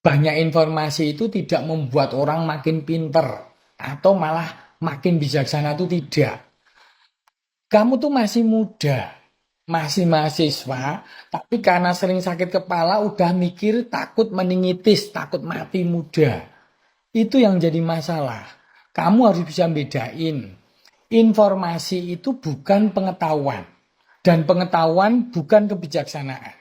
banyak informasi itu tidak membuat orang makin pinter atau malah makin bijaksana itu tidak. Kamu tuh masih muda, masih mahasiswa, tapi karena sering sakit kepala udah mikir takut meningitis, takut mati muda. Itu yang jadi masalah. Kamu harus bisa bedain. Informasi itu bukan pengetahuan. Dan pengetahuan bukan kebijaksanaan.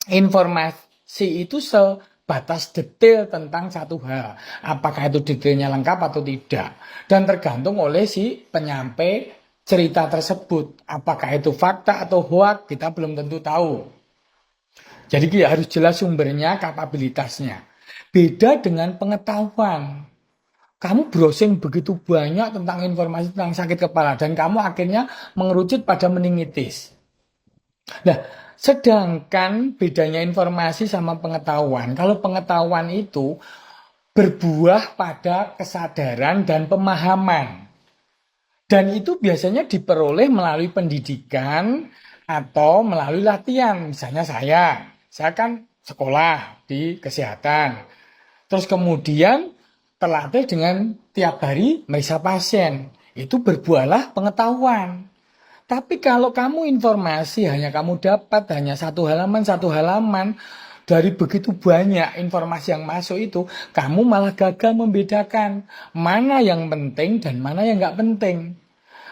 Informasi itu sebatas detail tentang satu hal. Apakah itu detailnya lengkap atau tidak. Dan tergantung oleh si penyampai cerita tersebut. Apakah itu fakta atau hoax, kita belum tentu tahu. Jadi harus jelas sumbernya, kapabilitasnya. Beda dengan pengetahuan. Kamu browsing begitu banyak tentang informasi tentang sakit kepala dan kamu akhirnya mengerucut pada meningitis. Nah, sedangkan bedanya informasi sama pengetahuan. Kalau pengetahuan itu berbuah pada kesadaran dan pemahaman. Dan itu biasanya diperoleh melalui pendidikan atau melalui latihan. Misalnya saya kan sekolah di kesehatan. Terus kemudian terlatih dengan tiap hari meriksa pasien. Itu berbuahlah pengetahuan. Tapi kalau kamu informasi hanya kamu dapat hanya satu halaman dari begitu banyak informasi yang masuk itu, kamu malah gagal membedakan mana yang penting dan mana yang nggak penting,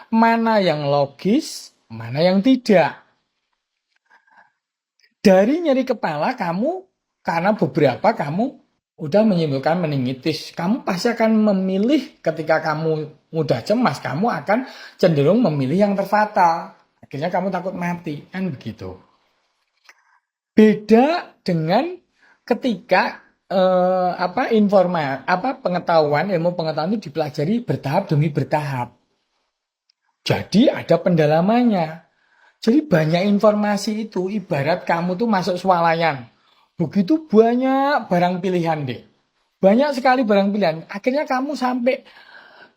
mana yang logis, mana yang tidak. Dari nyeri kepala kamu, karena beberapa kamu udah menyimpulkan meningitis, kamu pasti akan memilih ketika kamu mudah cemas, kamu akan cenderung memilih yang terfatal. Akhirnya kamu takut mati, kan begitu. Beda dengan ketika pengetahuan, ilmu pengetahuan itu dipelajari bertahap demi bertahap. Jadi ada pendalamannya. Jadi banyak informasi itu ibarat kamu tuh masuk swalayan. Begitu banyak barang pilihan deh. Banyak sekali barang pilihan. Akhirnya kamu sampai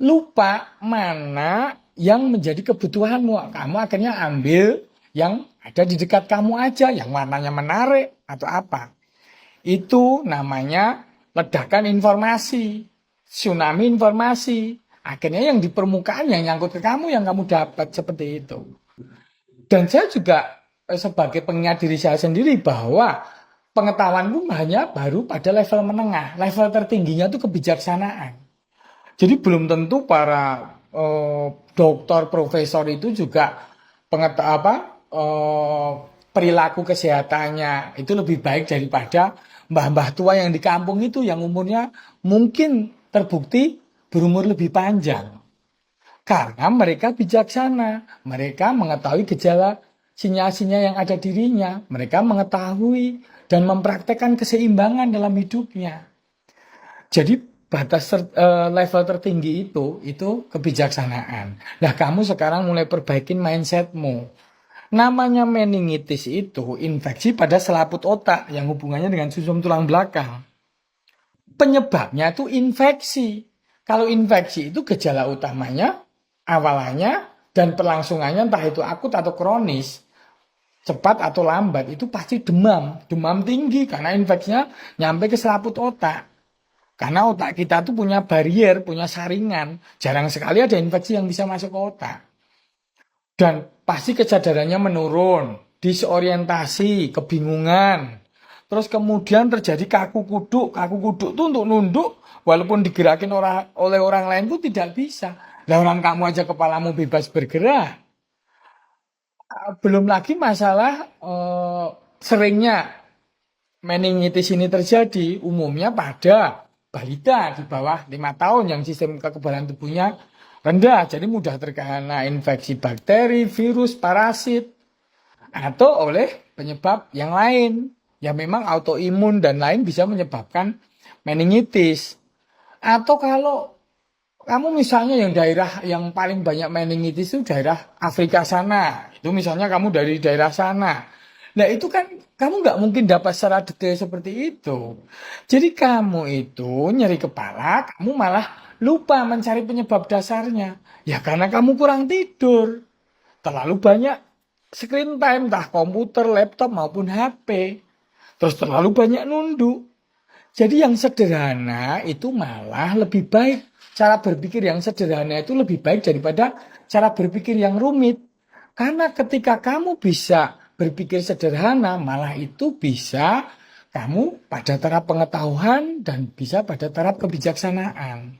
lupa mana yang menjadi kebutuhanmu. Kamu akhirnya ambil yang ada di dekat kamu aja, yang warnanya menarik atau apa. Itu namanya ledakan informasi, tsunami informasi. Akhirnya yang di permukaan yang nyangkut ke kamu yang kamu dapat seperti itu. Dan saya juga sebagai pengingat diri saya sendiri bahwa pengetahuanku hanya baru pada level menengah. Level tertingginya itu kebijaksanaan. Jadi belum tentu para dokter, profesor itu juga perilaku kesehatannya itu lebih baik daripada mbah-mbah tua yang di kampung itu yang umurnya mungkin terbukti berumur lebih panjang. Karena mereka bijaksana, mereka mengetahui gejala sinyal-sinyal yang ada dirinya, mereka mengetahui dan mempraktekkan keseimbangan dalam hidupnya. Jadi batas level tertinggi itu kebijaksanaan. Nah, kamu sekarang mulai perbaikin mindsetmu. Namanya meningitis itu infeksi pada selaput otak yang hubungannya dengan sumsum tulang belakang. Penyebabnya itu infeksi. Kalau infeksi itu gejala utamanya, awalannya, dan perlangsungannya entah itu akut atau kronis, cepat atau lambat, itu pasti demam. Demam tinggi karena infeksinya nyampe ke selaput otak. Karena otak kita tuh punya barier, punya saringan. Jarang sekali ada infeksi yang bisa masuk ke otak. Dan pasti kesadarannya menurun, disorientasi, kebingungan. Terus kemudian terjadi kaku kuduk. Kaku kuduk itu untuk nunduk, walaupun digerakin oleh orang lain itu tidak bisa. Lah orang kamu aja kepalamu bebas bergerak. Belum lagi masalah seringnya meningitis ini terjadi umumnya pada balita di bawah 5 tahun yang sistem kekebalan tubuhnya rendah. Jadi mudah terkena infeksi bakteri, virus, parasit, atau oleh penyebab yang lain. Ya memang autoimun dan lain bisa menyebabkan meningitis. Atau kalau kamu misalnya yang daerah yang paling banyak meningitis itu daerah Afrika sana. Itu misalnya kamu dari daerah sana. Nah itu kan kamu nggak mungkin dapat secara detail seperti itu. Jadi kamu itu nyeri kepala, kamu malah lupa mencari penyebab dasarnya. Ya karena kamu kurang tidur. Terlalu banyak screen time, entah komputer, laptop maupun HP. Terus terlalu banyak nunduk. Jadi yang sederhana itu malah lebih baik. Cara berpikir yang sederhana itu lebih baik daripada cara berpikir yang rumit. Karena ketika kamu bisa berpikir sederhana, malah itu bisa kamu pada taraf pengetahuan dan bisa pada taraf kebijaksanaan.